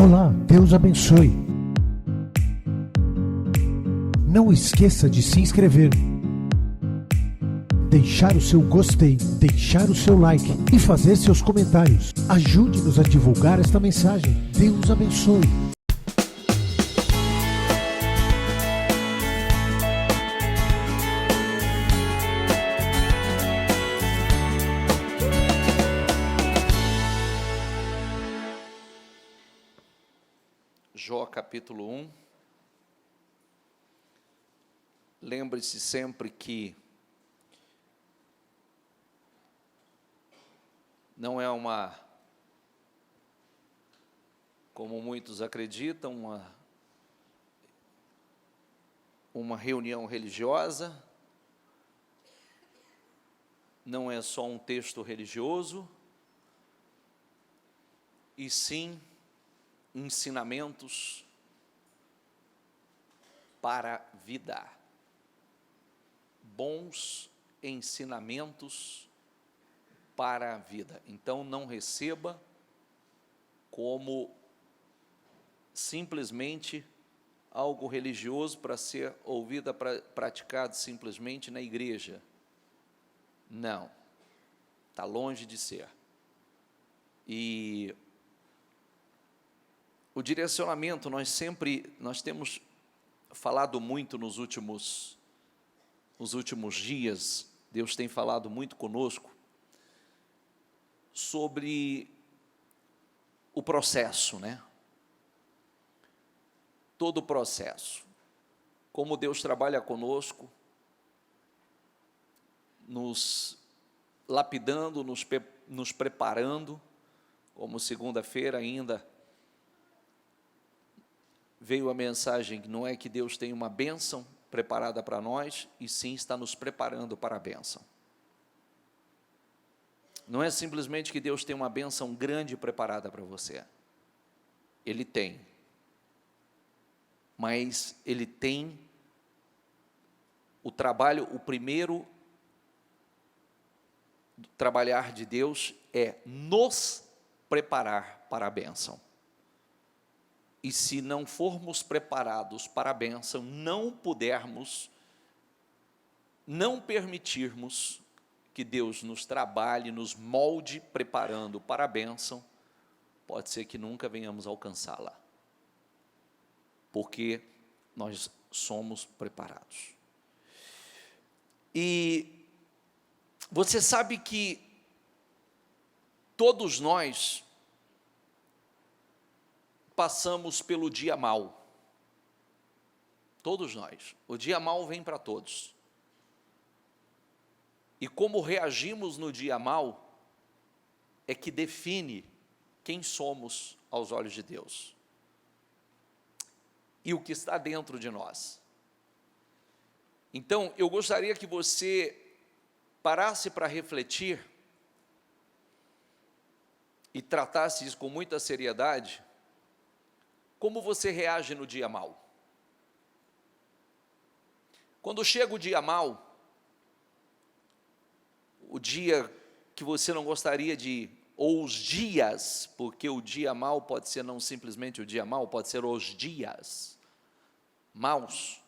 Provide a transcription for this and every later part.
Olá, Deus abençoe. Não esqueça de se inscrever, deixar o seu gostei, deixar o seu like e fazer seus comentários. Ajude-nos a divulgar esta mensagem. Deus abençoe. Jó capítulo 1. Lembre-se sempre que não é como muitos acreditam, uma reunião religiosa, não é só um texto religioso, e sim ensinamentos para a vida, bons ensinamentos para a vida. Então não receba como simplesmente algo religioso para ser ouvido, praticado simplesmente na igreja. Não, está longe de ser. E o direcionamento, nós temos falado muito nos últimos dias, Deus tem falado muito conosco sobre o processo, né? Todo o processo, como Deus trabalha conosco, nos lapidando, nos preparando, como segunda-feira ainda veio a mensagem que não é que Deus tem uma bênção preparada para nós, e sim está nos preparando para a bênção. Não é simplesmente que Deus tem uma bênção grande preparada para você. Ele tem. Mas Ele tem o trabalho, o primeiro trabalhar de Deus é nos preparar para a bênção. E se não formos preparados para a bênção, não permitirmos que Deus nos trabalhe, nos molde, preparando para a bênção, pode ser que nunca venhamos alcançá-la, porque nós somos preparados. E você sabe que todos nós passamos pelo dia mau. Todos nós. O dia mau vem para todos. E como reagimos no dia mau é que define quem somos aos olhos de Deus e o que está dentro de nós. Então, eu gostaria que você parasse para refletir e tratasse isso com muita seriedade. Como você reage no dia mau? Quando chega o dia mau, o dia que você não gostaria de, ou os dias, porque o dia mau pode ser não simplesmente o dia mau, pode ser os dias maus.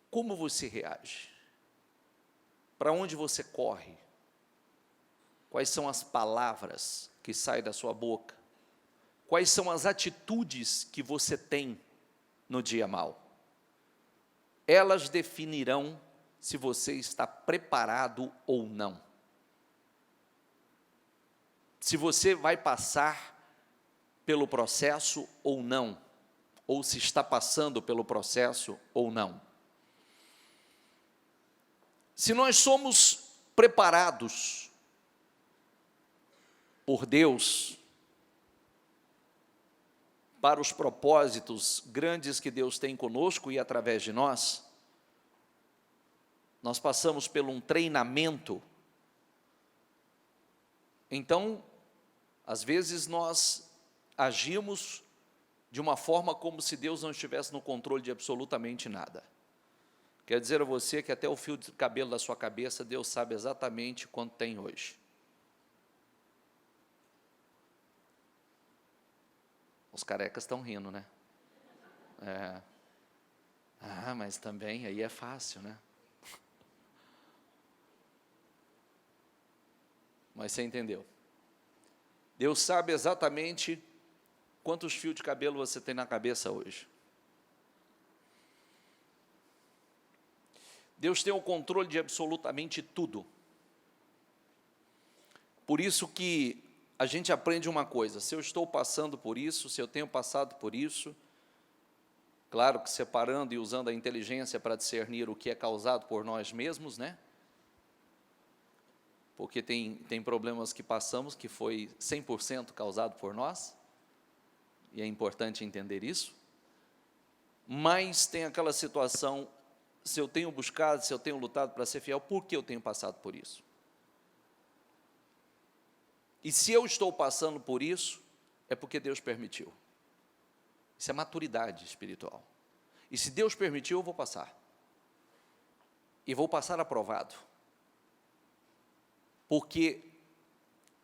Como você reage? Para onde você corre? Quais são as palavras que saem da sua boca? Quais são as atitudes que você tem no dia mau? Elas definirão se você está preparado ou não. Se você vai passar pelo processo ou não, ou se está passando pelo processo ou não. Se nós somos preparados por Deus para os propósitos grandes que Deus tem conosco e através de nós, nós passamos por um treinamento. Então, às vezes nós agimos de uma forma como se Deus não estivesse no controle de absolutamente nada. Quero dizer a você que até o fio de cabelo da sua cabeça, Deus sabe exatamente quanto tem hoje. Os carecas estão rindo, né? Mas também aí é fácil, né? Mas você entendeu. Deus sabe exatamente quantos fios de cabelo você tem na cabeça hoje. Deus tem o controle de absolutamente tudo. Por isso que a gente aprende uma coisa: se eu estou passando por isso, se eu tenho passado por isso, claro que separando e usando a inteligência para discernir o que é causado por nós mesmos, né? Porque tem problemas que passamos que foi 100% causado por nós, e é importante entender isso. Mas tem aquela situação, se eu tenho buscado, se eu tenho lutado para ser fiel, por que eu tenho passado por isso? E se eu estou passando por isso, é porque Deus permitiu. Isso é maturidade espiritual. E se Deus permitiu, eu vou passar. E vou passar aprovado. Porque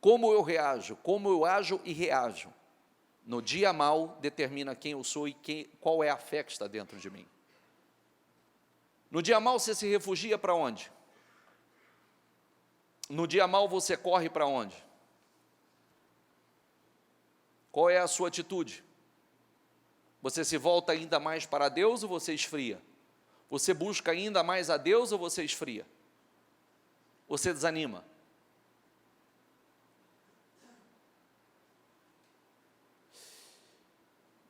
como eu reajo, como eu ajo e reajo, no dia mal determina quem eu sou e qual é a fé que está dentro de mim. No dia mal você se refugia para onde? No dia mal você corre para onde? Qual é a sua atitude? Você se volta ainda mais para Deus ou você esfria? Você busca ainda mais a Deus ou você esfria? Você desanima?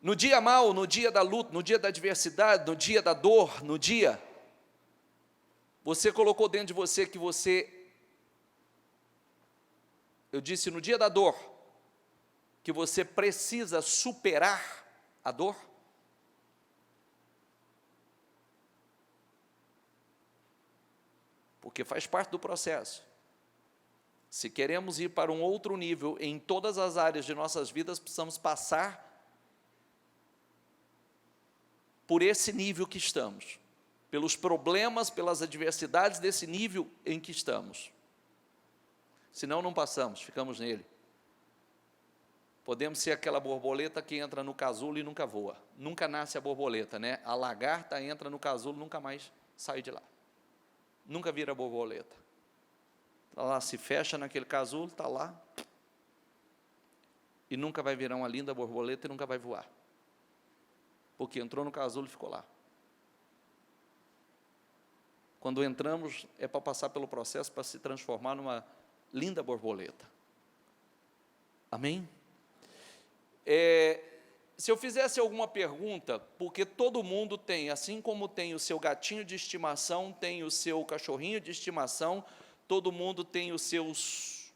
No dia mal, no dia da luta, no dia da adversidade, no dia da dor, no dia, você colocou dentro de você que eu disse no dia da dor, que você precisa superar a dor? Porque faz parte do processo. Se queremos ir para um outro nível em todas as áreas de nossas vidas, precisamos passar por esse nível que estamos, pelos problemas, pelas adversidades desse nível em que estamos. Senão não passamos, ficamos nele. Podemos ser aquela borboleta que entra no casulo e nunca voa. Nunca nasce a borboleta, né? A lagarta entra no casulo, nunca mais sai de lá. Nunca vira borboleta. Está lá, se fecha naquele casulo, está lá. E nunca vai virar uma linda borboleta e nunca vai voar. Porque entrou no casulo e ficou lá. Quando entramos, é para passar pelo processo, para se transformar numa linda borboleta. Amém? Se eu fizesse alguma pergunta, porque todo mundo tem, assim como tem o seu gatinho de estimação, tem o seu cachorrinho de estimação, todo mundo tem os seus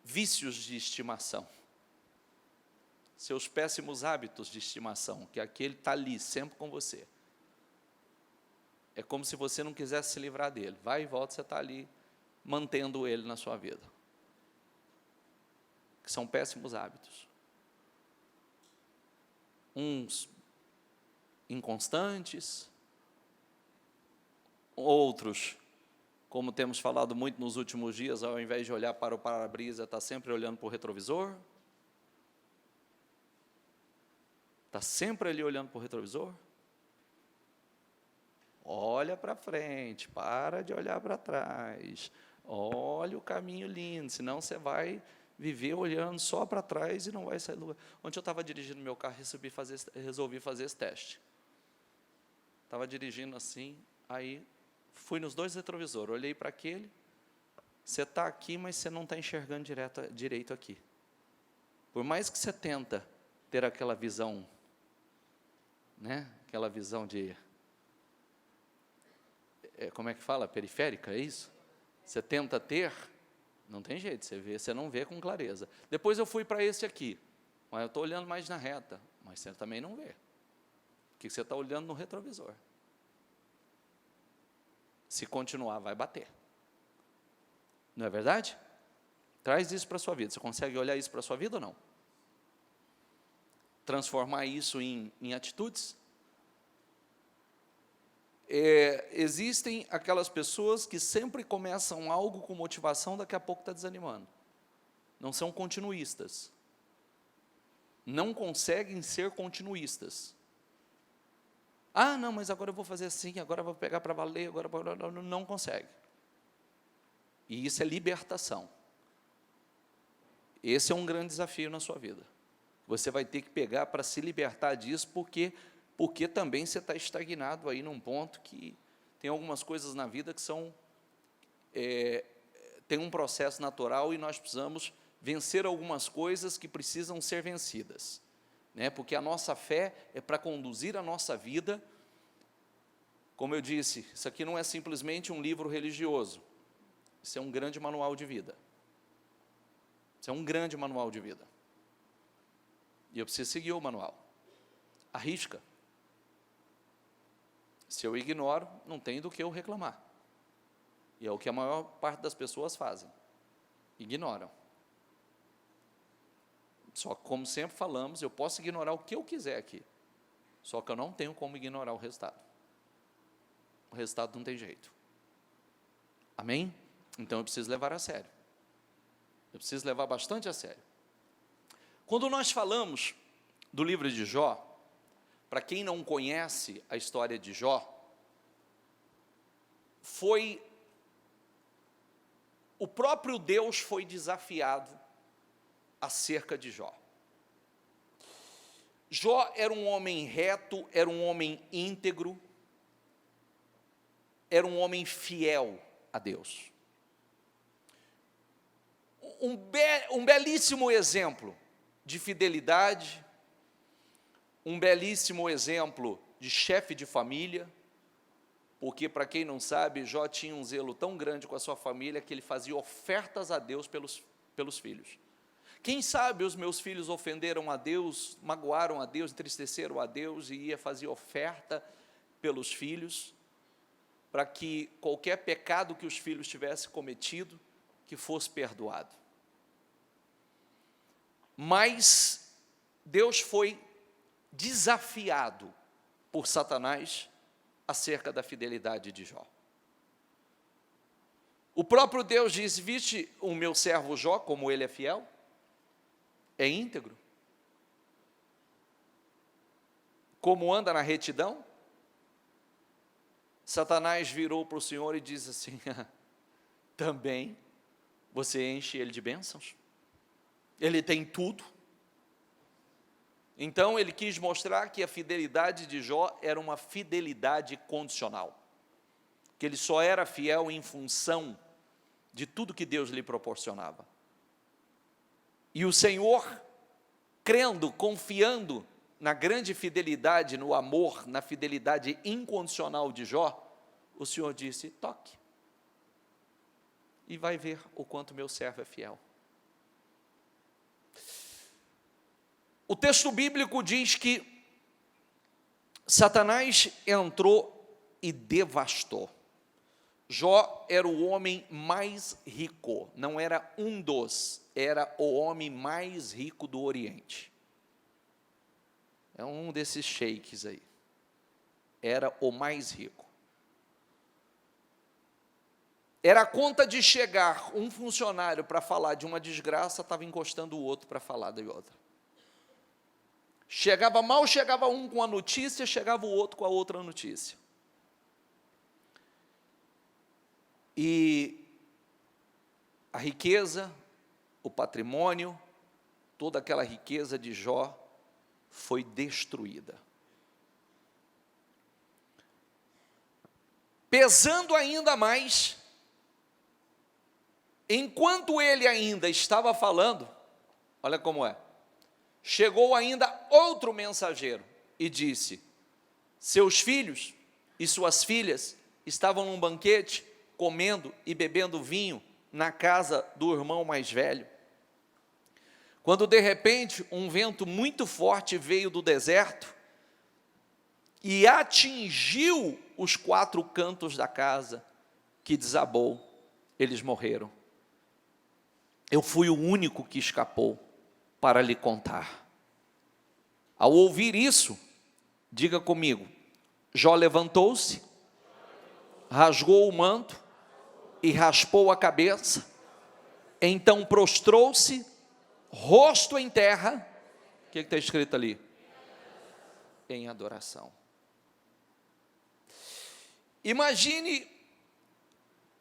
vícios de estimação, seus péssimos hábitos de estimação, que aquele está ali, sempre com você. É como se você não quisesse se livrar dele. Vai e volta, você está ali, mantendo ele na sua vida. Que são péssimos hábitos. Uns inconstantes, outros, como temos falado muito nos últimos dias, ao invés de olhar para o para-brisa, está sempre olhando para o retrovisor. Está sempre ali olhando para o retrovisor. Olha para frente, para de olhar para trás. Olha o caminho lindo, senão você vai viver olhando só para trás e não vai sair do lugar. Ontem eu estava dirigindo meu carro e resolvi fazer esse teste. Estava dirigindo assim, aí fui nos dois retrovisores, olhei para aquele, você está aqui, mas você não está enxergando direito aqui. Por mais que você tenta ter aquela visão, né? Aquela visão de, como é que fala? Periférica, é isso? Você tenta ter, não tem jeito, você não vê com clareza. Depois eu fui para esse aqui, mas eu estou olhando mais na reta, mas você também não vê, porque você está olhando no retrovisor. Se continuar, vai bater. Não é verdade? Traz isso para a sua vida. Você consegue olhar isso para a sua vida ou não? Transformar isso em atitudes? Existem aquelas pessoas que sempre começam algo com motivação, daqui a pouco está desanimando. não são continuistas. Não conseguem ser continuistas. Ah, não, mas agora eu vou fazer assim, agora eu vou pegar para valer, agora não consegue. E isso é libertação. Esse é um grande desafio na sua vida. Você vai ter que pegar para se libertar disso, porque também você está estagnado aí num ponto que tem algumas coisas na vida que são, tem um processo natural e nós precisamos vencer algumas coisas que precisam ser vencidas, né? Porque a nossa fé é para conduzir a nossa vida. Como eu disse, isso aqui não é simplesmente um livro religioso, isso é um grande manual de vida. Isso é um grande manual de vida. E eu preciso seguir o manual. Arrisca. Se eu ignoro, não tem do que eu reclamar. E é o que a maior parte das pessoas fazem. Ignoram. Só que, como sempre falamos, eu posso ignorar o que eu quiser aqui. Só que eu não tenho como ignorar o resultado. O resultado não tem jeito. Amém? Então eu preciso levar a sério. Eu preciso levar bastante a sério. Quando nós falamos do livro de Jó, para quem não conhece a história de Jó, o próprio Deus foi desafiado acerca de Jó. Jó era um homem reto, era um homem íntegro, era um homem fiel a Deus. Um belíssimo exemplo de fidelidade, um belíssimo exemplo de chefe de família, porque, para quem não sabe, Jó tinha um zelo tão grande com a sua família que ele fazia ofertas a Deus pelos filhos. Quem sabe os meus filhos ofenderam a Deus, magoaram a Deus, entristeceram a Deus, e ia fazer oferta pelos filhos, para que qualquer pecado que os filhos tivessem cometido, que fosse perdoado. Mas Deus foi desafiado por Satanás acerca da fidelidade de Jó. O próprio Deus disse: viste o meu servo Jó, como ele é fiel? É íntegro? Como anda na retidão? Satanás virou para o Senhor e disse assim: também você enche ele de bênçãos? Ele tem tudo. Então ele quis mostrar que a fidelidade de Jó era uma fidelidade condicional, que ele só era fiel em função de tudo que Deus lhe proporcionava. E o Senhor, crendo, confiando na grande fidelidade, no amor, na fidelidade incondicional de Jó, o Senhor disse: toque, e vai ver o quanto meu servo é fiel. O texto bíblico diz que Satanás entrou e devastou. Jó era o homem mais rico, não era um dos, era o homem mais rico do Oriente. É um desses sheiks aí. Era o mais rico. Era a conta de chegar um funcionário para falar de uma desgraça, estava encostando o outro para falar de outra. Mal chegava um com a notícia, chegava o outro com a outra notícia. E a riqueza, o patrimônio, toda aquela riqueza de Jó foi destruída. Pesando ainda mais, enquanto ele ainda estava falando, olha como é, chegou ainda outro mensageiro e disse: seus filhos e suas filhas estavam num banquete, comendo e bebendo vinho na casa do irmão mais velho, quando de repente um vento muito forte veio do deserto e atingiu os 4 cantos da casa, que desabou, eles morreram. Eu fui o único que escapou para lhe contar. Ao ouvir isso, diga comigo: Jó levantou-se, rasgou o manto e raspou a cabeça Então prostrou-se, rosto em terra. O que está escrito ali? Em adoração. Imagine,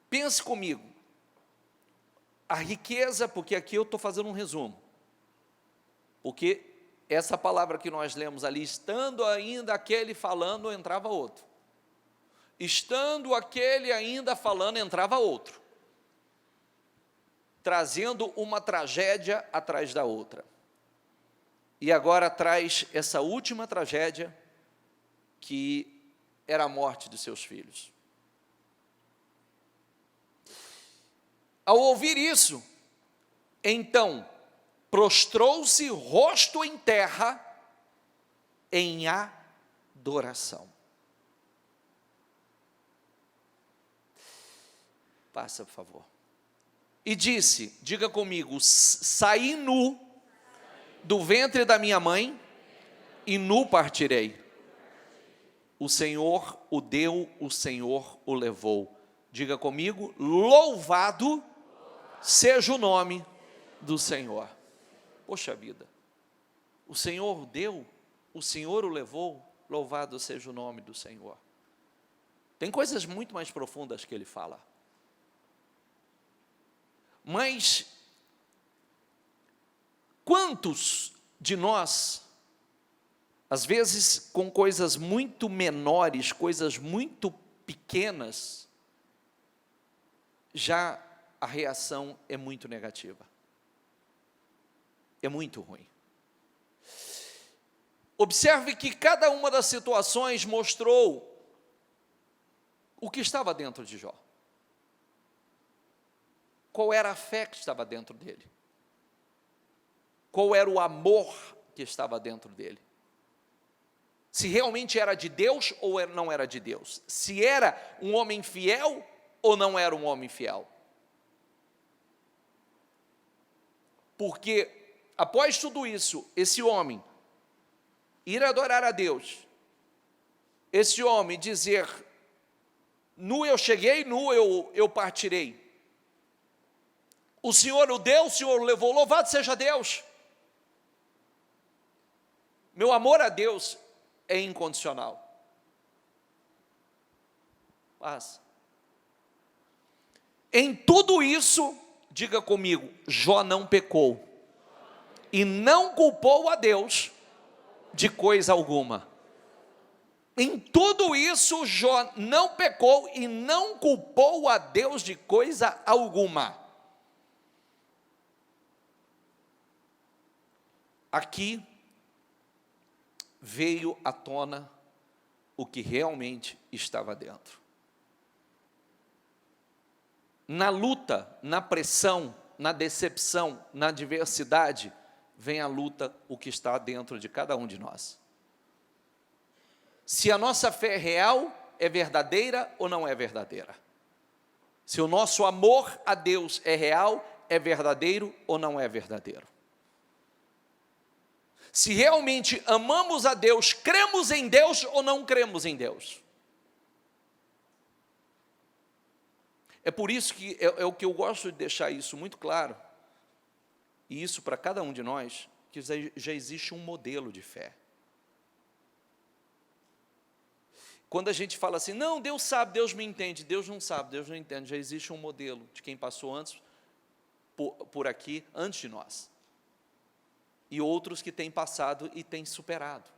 pense comigo, a riqueza, porque aqui eu estou fazendo um resumo, porque essa palavra que nós lemos ali, estando ainda aquele falando, entrava outro, estando aquele ainda falando, entrava outro, trazendo uma tragédia atrás da outra, e agora traz essa última tragédia, que era a morte de seus filhos. Ao ouvir isso, então, prostrou-se rosto em terra, em adoração. Passa, por favor. E disse, diga comigo, saí nu do ventre da minha mãe, e nu partirei. O Senhor o deu, o Senhor o levou. Diga comigo, louvado seja o nome do Senhor. Poxa vida, o Senhor deu, o Senhor o levou, louvado seja o nome do Senhor. Tem coisas muito mais profundas que ele fala. Mas, quantos de nós, às vezes com coisas muito menores, coisas muito pequenas, já a reação é muito negativa, é muito ruim. Observe que cada uma das situações mostrou o que estava dentro de Jó. Qual era a fé que estava dentro dele? Qual era o amor que estava dentro dele? Se realmente era de Deus ou não era de Deus? Se era um homem fiel ou não era um homem fiel? Porque após tudo isso, esse homem ir adorar a Deus, esse homem dizer, nu eu cheguei, nu eu partirei. O Senhor o deu, o Senhor o levou, louvado seja Deus. Meu amor a Deus é incondicional. Mas, em tudo isso, diga comigo, Jó não pecou e não culpou a Deus de coisa alguma. Em tudo isso, Jó não pecou e não culpou a Deus de coisa alguma. Aqui veio à tona o que realmente estava dentro. Na luta, na pressão, na decepção, na adversidade, vem a luta, o que está dentro de cada um de nós. Se a nossa fé é real, é verdadeira ou não é verdadeira? Se o nosso amor a Deus é real, é verdadeiro ou não é verdadeiro? Se realmente amamos a Deus, cremos em Deus ou não cremos em Deus? É por isso que é o que eu gosto de deixar isso muito claro, e isso para cada um de nós, que já existe um modelo de fé. Quando a gente fala assim, não, Deus sabe, Deus me entende, Deus não sabe, Deus não entende, já existe um modelo de quem passou antes, por aqui, antes de nós. E outros que têm passado e têm superado.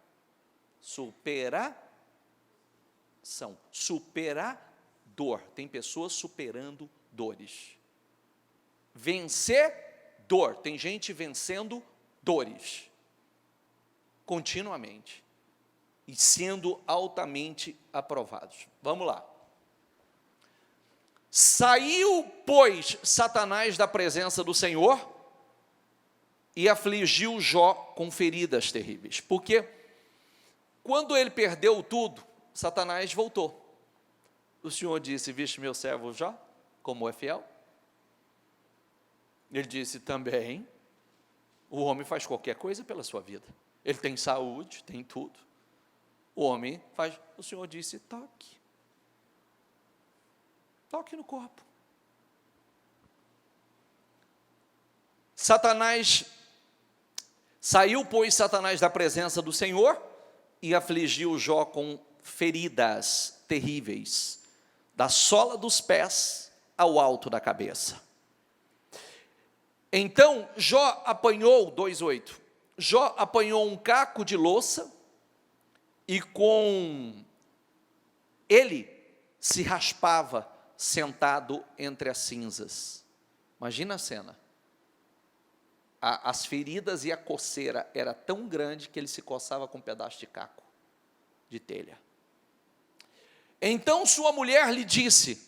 Superar dor. Tem pessoas superando dores. Vencer dor. Tem gente vencendo dores. Continuamente. E sendo altamente aprovados. Vamos lá. Saiu, pois, Satanás da presença do Senhor e afligiu Jó com feridas terríveis. Porque quando ele perdeu tudo, Satanás voltou. O Senhor disse, viste meu servo Jó, como é fiel? Ele disse, também, o homem faz qualquer coisa pela sua vida. Ele tem saúde, tem tudo. O homem faz, o Senhor disse, toque. Toque no corpo. Saiu, pois, Satanás da presença do Senhor e afligiu Jó com feridas terríveis, da sola dos pés ao alto da cabeça. Então Jó apanhou, 2:8, Jó apanhou um caco de louça e com ele se raspava sentado entre as cinzas. Imagina a cena. As feridas e a coceira era tão grande que ele se coçava com um pedaço de caco, de telha. Então sua mulher lhe disse: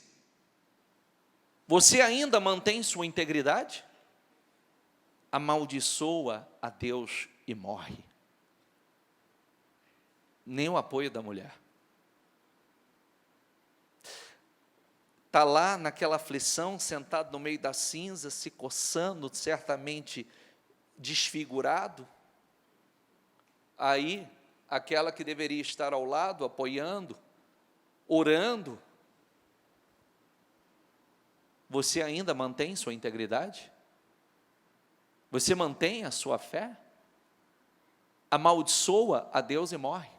você ainda mantém sua integridade? Amaldiçoa a Deus e morre. Nem o apoio da mulher. Está lá naquela aflição, sentado no meio das cinzas, se coçando, certamente desfigurado. Aí, aquela que deveria estar ao lado, apoiando, orando. Você ainda mantém sua integridade? Você mantém a sua fé? Amaldiçoa a Deus e morre.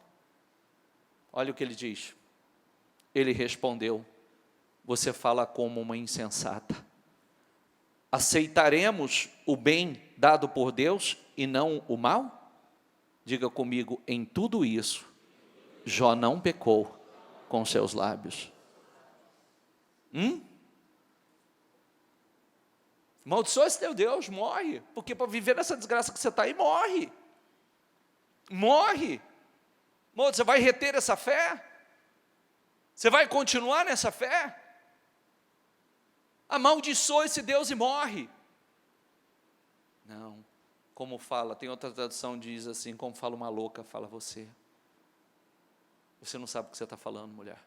Olha o que ele diz. Ele respondeu: você fala como uma insensata. Aceitaremos o bem dado por Deus e não o mal? Diga comigo, em tudo isso, Jó não pecou com seus lábios. Amaldiçoa esse teu Deus, morre. Porque para viver nessa desgraça que você está aí, morre. Morre. Você vai reter essa fé? Você vai continuar nessa fé? Amaldiçoa esse Deus e morre. Não, como fala, tem outra tradução que diz assim, como fala uma louca, fala você. Você não sabe o que você está falando, mulher.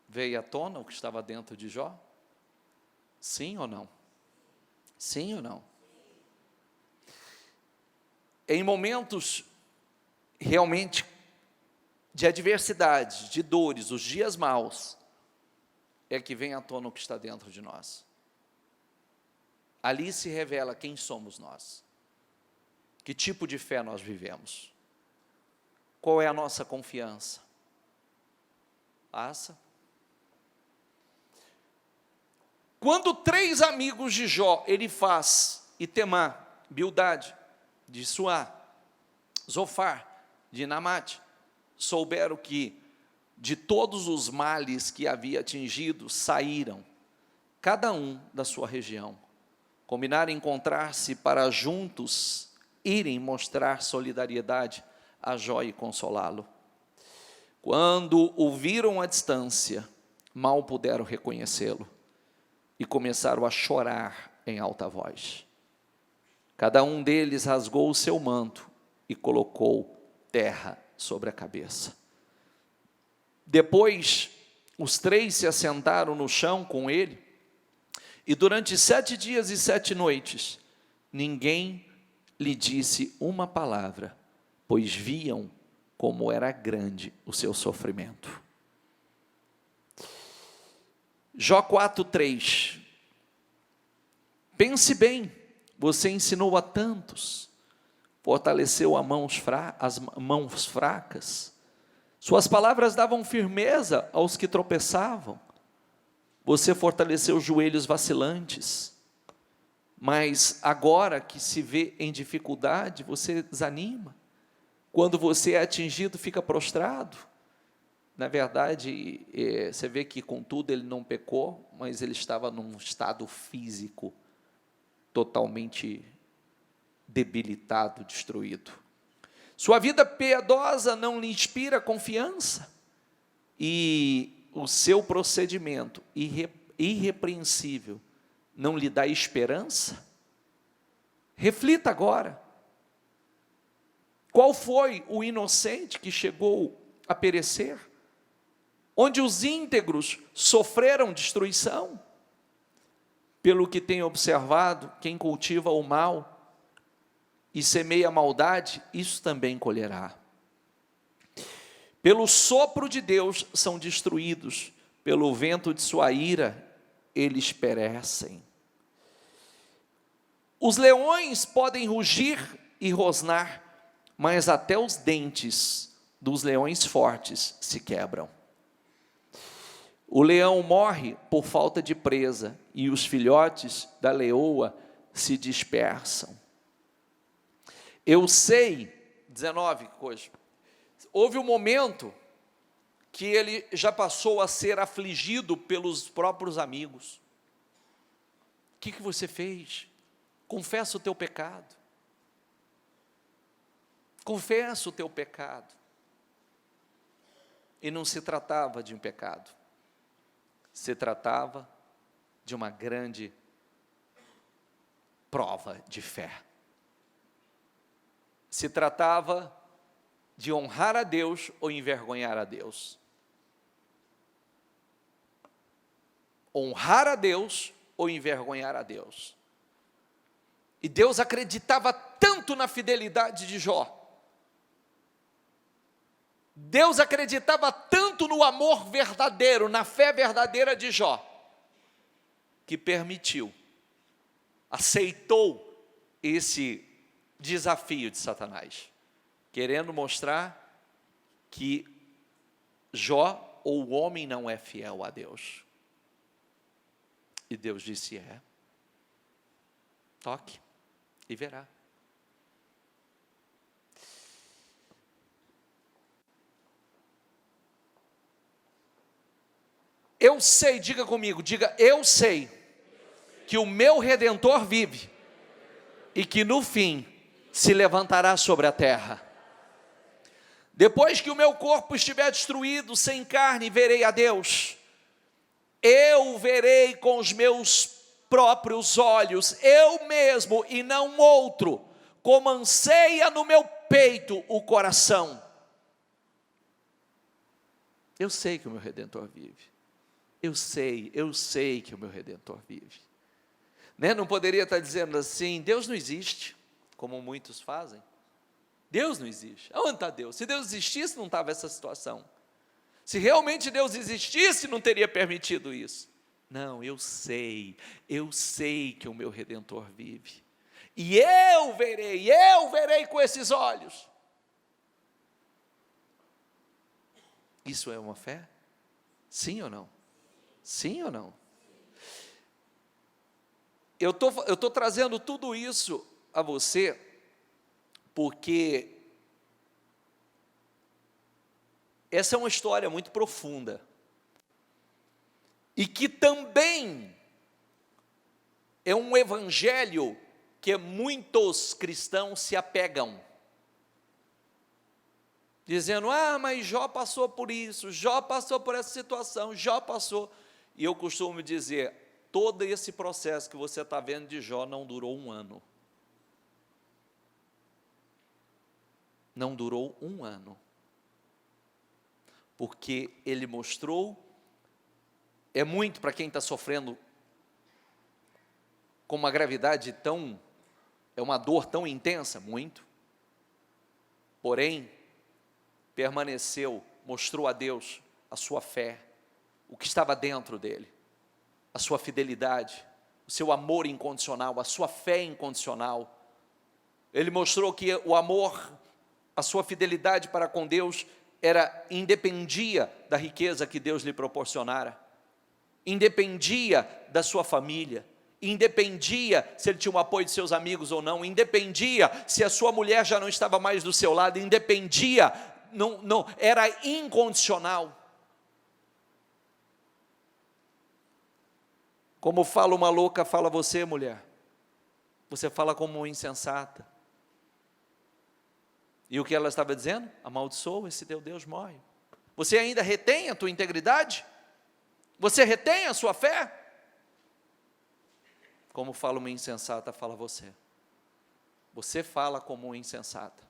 Veio à tona o que estava dentro de Jó? Sim ou não? Sim ou não? Em momentos realmente de adversidade, de dores, os dias maus, é que vem à tona o que está dentro de nós. Ali se revela quem somos nós, que tipo de fé nós vivemos, qual é a nossa confiança. Passa. Quando 3 amigos de Jó, Elifaz, Itemá, Bildade, de Suá, Zofar, de Naamate, souberam que de todos os males que havia atingido, saíram, cada um da sua região, combinaram encontrar-se para juntos irem mostrar solidariedade a Jó e consolá-lo. Quando o viram à distância, mal puderam reconhecê-lo e começaram a chorar em alta voz. Cada um deles rasgou o seu manto e colocou terra sobre a cabeça. Depois, os 3 se assentaram no chão com ele, e durante 7 dias e 7 noites, ninguém lhe disse uma palavra, pois viam como era grande o seu sofrimento. Jó 4:3. Pense bem, você ensinou a tantos, fortaleceu as mãos fracas, suas palavras davam firmeza aos que tropeçavam, você fortaleceu os joelhos vacilantes, mas agora que se vê em dificuldade, você desanima, quando você é atingido, fica prostrado. Na verdade, você vê que contudo ele não pecou, mas ele estava num estado físico totalmente debilitado, destruído. Sua vida piedosa não lhe inspira confiança, e o seu procedimento irrepreensível não lhe dá esperança? Reflita agora. Qual foi o inocente que chegou a perecer? Onde os íntegros sofreram destruição? Pelo que tenho observado, quem cultiva o mal e semeia a maldade, isso também colherá. Pelo sopro de Deus são destruídos, pelo vento de sua ira eles perecem. Os leões podem rugir e rosnar, mas até os dentes dos leões fortes se quebram. O leão morre por falta de presa, e os filhotes da leoa se dispersam. Eu sei, 19 coisas, houve um momento que ele já passou a ser afligido pelos próprios amigos. O que você fez? Confessa o teu pecado. Confessa o teu pecado. E não se tratava de um pecado. Se tratava de uma grande prova de fé. Se tratava de honrar a Deus ou envergonhar a Deus. Honrar a Deus ou envergonhar a Deus. E Deus acreditava tanto na fidelidade de Jó. Deus acreditava tanto no amor verdadeiro, na fé verdadeira de Jó, que permitiu, aceitou esse desafio de Satanás, querendo mostrar que Jó, ou o homem, não é fiel a Deus. E Deus disse: toque e verá. Eu sei, diga comigo, diga: eu sei que o meu Redentor vive e que no fim se levantará sobre a terra. Depois que o meu corpo estiver destruído, sem carne, verei a Deus. Eu verei com os meus próprios olhos, eu mesmo e não outro, como anseia no meu peito o coração. Eu sei que o meu Redentor vive. Eu sei que o meu Redentor vive. Né? Não poderia estar dizendo assim: Deus não existe, como muitos fazem. Deus não existe. Onde está Deus? Se Deus existisse, não estava essa situação. Se realmente Deus existisse, não teria permitido isso. Não, eu sei que o meu Redentor vive. E eu verei com esses olhos. Isso é uma fé? Sim ou não? Sim ou não? Eu estou trazendo tudo isso a você, porque essa é uma história muito profunda, e que também é um evangelho que muitos cristãos se apegam, dizendo: mas Jó passou por isso, Jó passou por essa situação, Jó passou. E eu costumo dizer: todo esse processo que você está vendo de Jó não durou um ano. Não durou um ano. Porque ele mostrou, é muito para quem está sofrendo com uma gravidade tão, é uma dor tão intensa, muito. Porém, permaneceu, mostrou a Deus a sua fé, o que estava dentro dele, a sua fidelidade, o seu amor incondicional, a sua fé incondicional. Ele mostrou que o amor, a sua fidelidade para com Deus independia da riqueza que Deus lhe proporcionara, independia da sua família, independia se ele tinha o apoio de seus amigos ou não, independia se a sua mulher já não estava mais do seu lado, independia, não, era incondicional. Como fala uma louca, fala você, mulher. Você fala como uma insensata. E o que ela estava dizendo? Amaldiçoa, esse teu Deus morre. Você ainda retém a tua integridade? Você retém a sua fé? Como fala uma insensata, fala você. Você fala como uma insensata.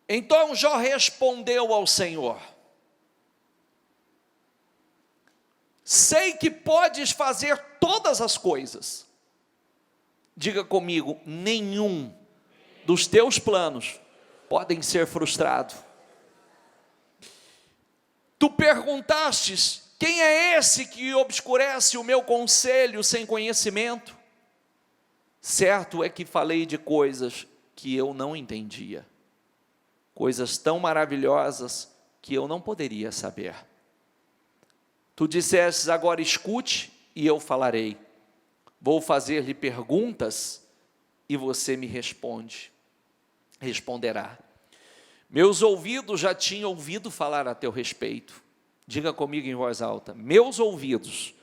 Então Jó respondeu ao Senhor: sei que podes fazer todas as coisas. Diga comigo: nenhum dos teus planos podem ser frustrados. Tu perguntastes: quem é esse que obscurece o meu conselho sem conhecimento? Certo é que falei de coisas que eu não entendia, coisas tão maravilhosas que eu não poderia saber. Tu dissestes, agora escute e eu falarei. Vou fazer-lhe perguntas e você me responderá. Meus ouvidos já tinham ouvido falar a teu respeito. Diga comigo em voz alta. Meus ouvidos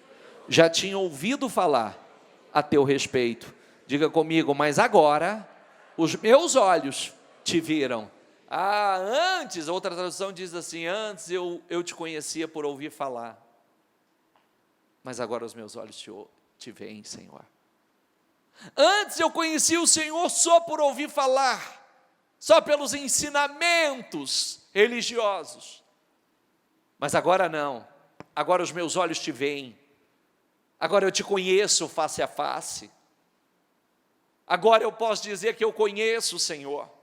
já tinham ouvido falar a teu respeito. Diga comigo, mas agora os meus olhos te viram. Antes, outra tradução diz assim, antes eu te conhecia por ouvir falar, mas agora os meus olhos te veem, Senhor. Antes eu conhecia o Senhor só por ouvir falar, só pelos ensinamentos religiosos, mas agora não, agora os meus olhos te veem, agora eu te conheço face a face, agora eu posso dizer que eu conheço o Senhor.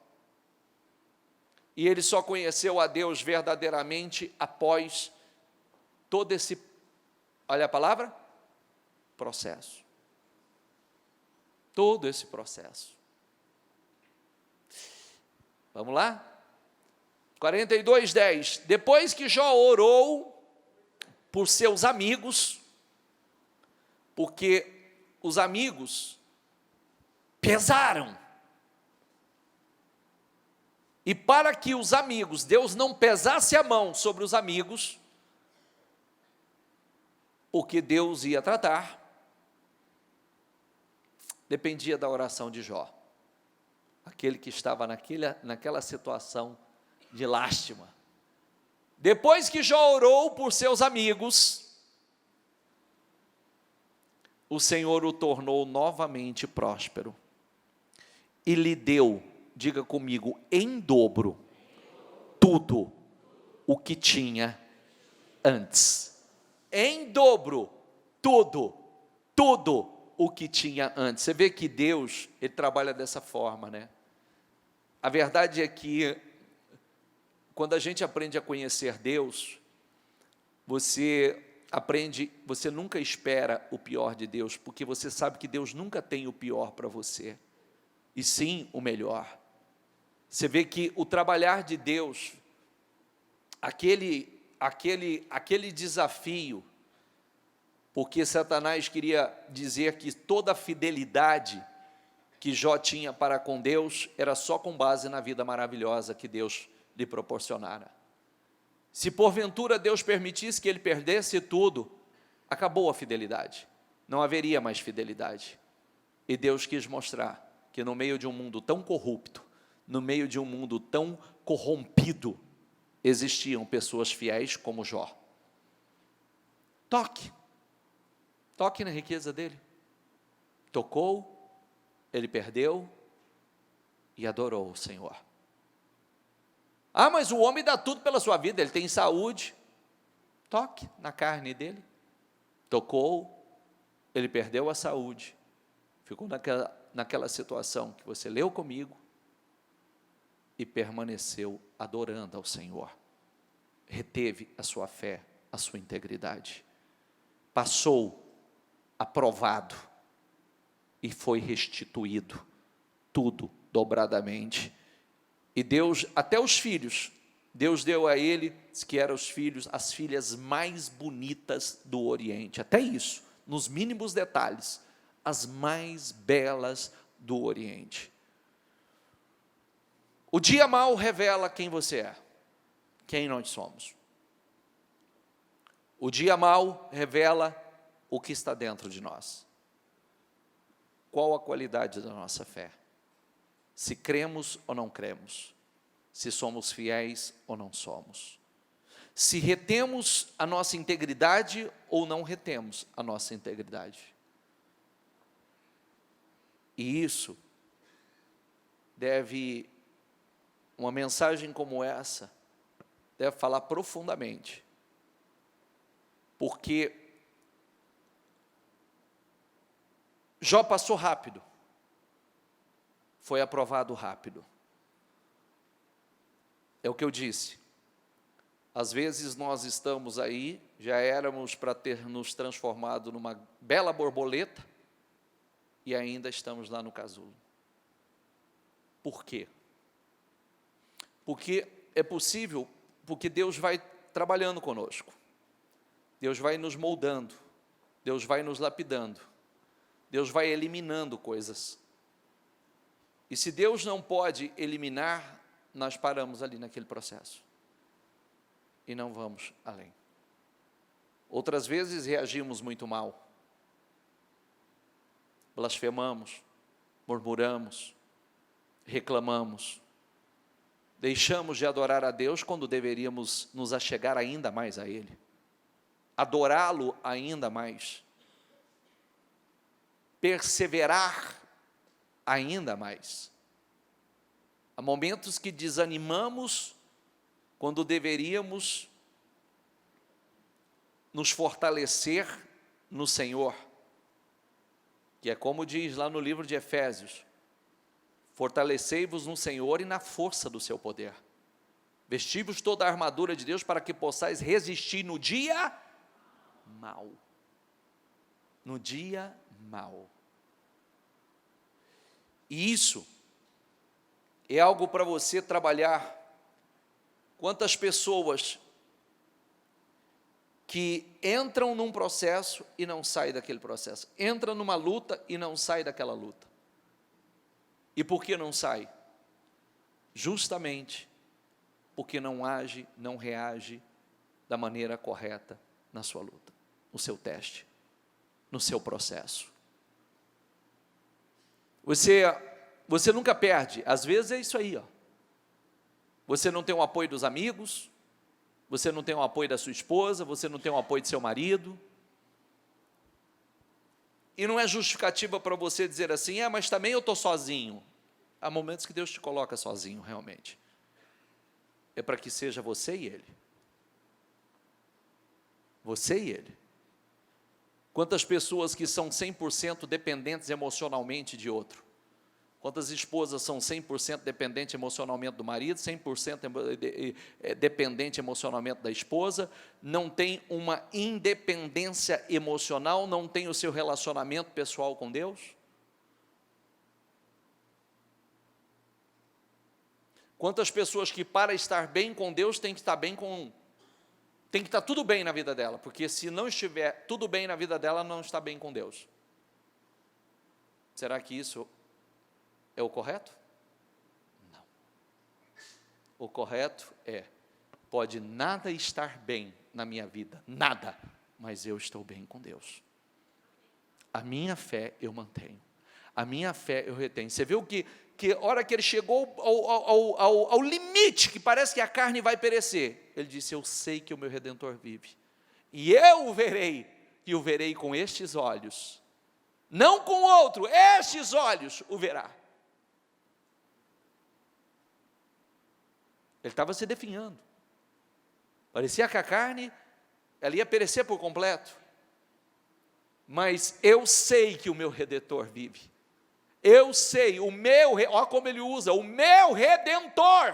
E ele só conheceu a Deus verdadeiramente após todo esse, olha a palavra, processo. Todo esse processo. Vamos lá? 42:10. Depois que Jó orou por seus amigos, porque os amigos pesaram. E para que os amigos, Deus não pesasse a mão sobre os amigos, o que Deus ia tratar, dependia da oração de Jó. Aquele que estava naquela situação de lástima. Depois que Jó orou por seus amigos, o Senhor o tornou novamente próspero e lhe deu, diga comigo, em dobro, tudo o que tinha antes. Em dobro, tudo o que tinha antes. Você vê que Deus, Ele trabalha dessa forma, né? A verdade é que, quando a gente aprende a conhecer Deus, você nunca espera o pior de Deus, porque você sabe que Deus nunca tem o pior para você, e sim o melhor. Você vê que o trabalhar de Deus, aquele desafio, porque Satanás queria dizer que toda a fidelidade que Jó tinha para com Deus era só com base na vida maravilhosa que Deus lhe proporcionara. Se porventura Deus permitisse que ele perdesse tudo, acabou a fidelidade, não haveria mais fidelidade. E Deus quis mostrar que no meio de um mundo tão corrupto, no meio de um mundo tão corrompido, existiam pessoas fiéis como Jó. Toque na riqueza dele. Tocou, ele perdeu e adorou o Senhor. Mas o homem dá tudo pela sua vida, ele tem saúde. Toque na carne dele. Tocou, ele perdeu a saúde. Ficou naquela situação que você leu comigo e permaneceu adorando ao Senhor. Reteve a sua fé, a sua integridade. Passou aprovado e foi restituído tudo dobradamente. E Deus, até os filhos, Deus deu a ele, que eram os filhos, as filhas mais bonitas do Oriente, até isso, nos mínimos detalhes, as mais belas do Oriente. O dia mau revela quem você é, quem nós somos. O dia mau revela o que está dentro de nós. Qual a qualidade da nossa fé? Se cremos ou não cremos, se somos fiéis ou não somos, se retemos a nossa integridade ou não retemos a nossa integridade. E isso uma mensagem como essa, deve falar profundamente, porque Jó passou rápido, foi aprovado rápido. É o que eu disse, às vezes nós estamos aí, já éramos para ter nos transformado numa bela borboleta, e ainda estamos lá no casulo. Por quê? Porque é possível, porque Deus vai trabalhando conosco, Deus vai nos moldando, Deus vai nos lapidando, Deus vai eliminando coisas. E se Deus não pode eliminar, nós paramos ali naquele processo e não vamos além. Outras vezes reagimos muito mal, blasfemamos, murmuramos, reclamamos, deixamos de adorar a Deus quando deveríamos nos achegar ainda mais a Ele, adorá-lo ainda mais, perseverar ainda mais. Há momentos que desanimamos quando deveríamos nos fortalecer no Senhor, que é como diz lá no livro de Efésios: fortalecei-vos no Senhor e na força do seu poder. Vesti-vos toda a armadura de Deus para que possais resistir no dia mau. No dia mau. E isso é algo para você trabalhar. Quantas pessoas que entram num processo e não saem daquele processo, entram numa luta e não saem daquela luta. E por que não sai? Justamente porque não age, não reage da maneira correta na sua luta, no seu teste, no seu processo. Você nunca perde, às vezes é isso aí, ó. Você não tem o apoio dos amigos, você não tem o apoio da sua esposa, você não tem o apoio do seu marido, e não é justificativa para você dizer assim: mas também eu estou sozinho. Há momentos que Deus te coloca sozinho, realmente, é para que seja você e Ele, você e Ele. Quantas pessoas que são 100% dependentes emocionalmente de outro? Quantas esposas são 100% dependentes emocionalmente do marido, 100% dependente emocionalmente da esposa, não tem uma independência emocional, não tem o seu relacionamento pessoal com Deus? Quantas pessoas que para estar bem com Deus tem que estar bem tem que estar tudo bem na vida dela, porque se não estiver tudo bem na vida dela, não está bem com Deus. Será que isso é o correto? Não. O correto é: pode nada estar bem na minha vida, nada, mas eu estou bem com Deus. A minha fé eu mantenho, a minha fé eu retenho. Você viu que a hora que ele chegou ao limite, que parece que a carne vai perecer, ele disse: eu sei que o meu Redentor vive, e eu o verei, e o verei com estes olhos, não com outro, estes olhos o verá. Ele estava se definhando, parecia que a carne, ela ia perecer por completo, mas eu sei que o meu Redentor vive, eu sei, olha como ele usa, o meu Redentor,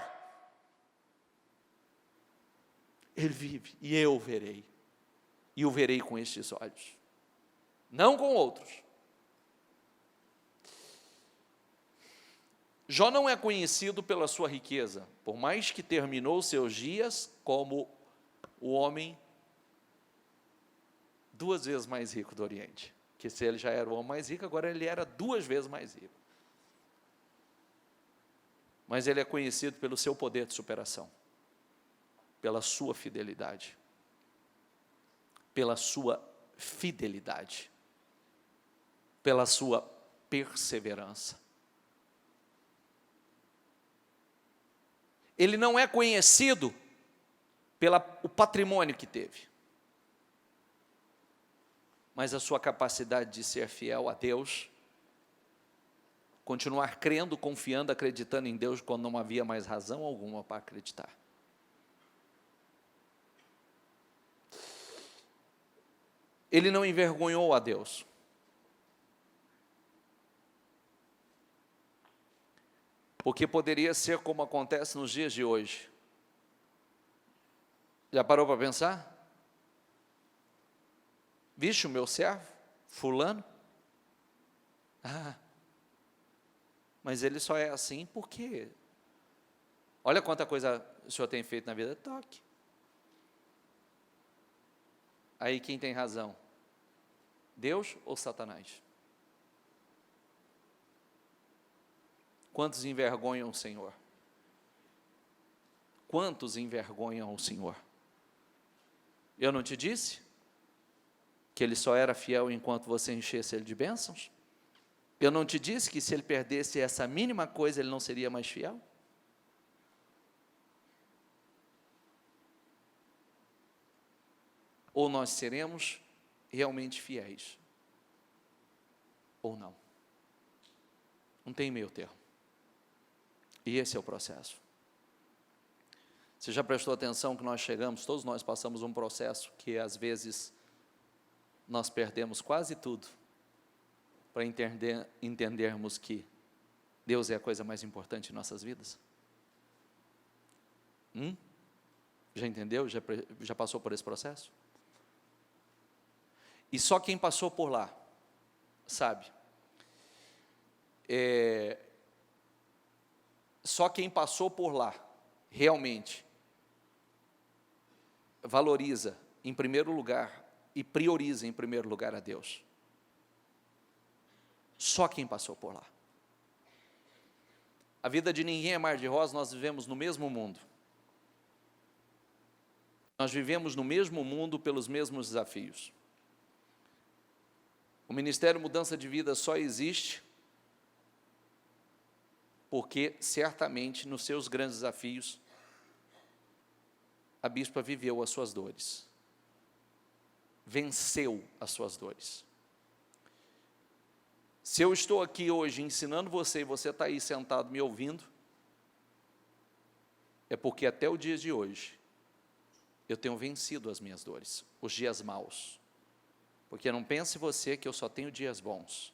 ele vive, e eu o verei, e o verei com estes olhos, não com outros. Jó não é conhecido pela sua riqueza, por mais que terminou seus dias como o homem 2 vezes mais rico do Oriente, que se ele já era o homem mais rico, agora ele era 2 vezes mais rico. Mas ele é conhecido pelo seu poder de superação, pela sua fidelidade, pela sua fidelidade, pela sua perseverança. Ele não é conhecido pelo patrimônio que teve, mas a sua capacidade de ser fiel a Deus, continuar crendo, confiando, acreditando em Deus quando não havia mais razão alguma para acreditar. Ele não envergonhou a Deus. Porque poderia ser como acontece nos dias de hoje. Já parou para pensar? Viste o meu servo, fulano? Ah, mas ele só é assim porque, olha quanta coisa o senhor tem feito na vida, toque. Aí quem tem razão? Deus ou Satanás? Quantos envergonham o Senhor? Quantos envergonham o Senhor? Eu não te disse que ele só era fiel enquanto você enchesse ele de bênçãos? Eu não te disse que se ele perdesse essa mínima coisa, ele não seria mais fiel? Ou nós seremos realmente fiéis, ou não. Não tem meio termo. E esse é o processo. Você já prestou atenção que nós chegamos, todos nós passamos um processo que às vezes nós perdemos quase tudo para entendermos que Deus é a coisa mais importante em nossas vidas? Já entendeu? Já passou por esse processo? E só quem passou por lá, sabe? Só quem passou por lá, realmente, valoriza em primeiro lugar e prioriza em primeiro lugar a Deus. Só quem passou por lá. A vida de ninguém é mar de rosa, nós vivemos no mesmo mundo. Nós vivemos no mesmo mundo pelos mesmos desafios. O Ministério Mudança de Vida só existe porque, certamente, nos seus grandes desafios, a bispa viveu as suas dores, venceu as suas dores. Se eu estou aqui hoje ensinando você, e você está aí sentado me ouvindo, é porque até o dia de hoje, eu tenho vencido as minhas dores, os dias maus. Porque não pense você que eu só tenho dias bons.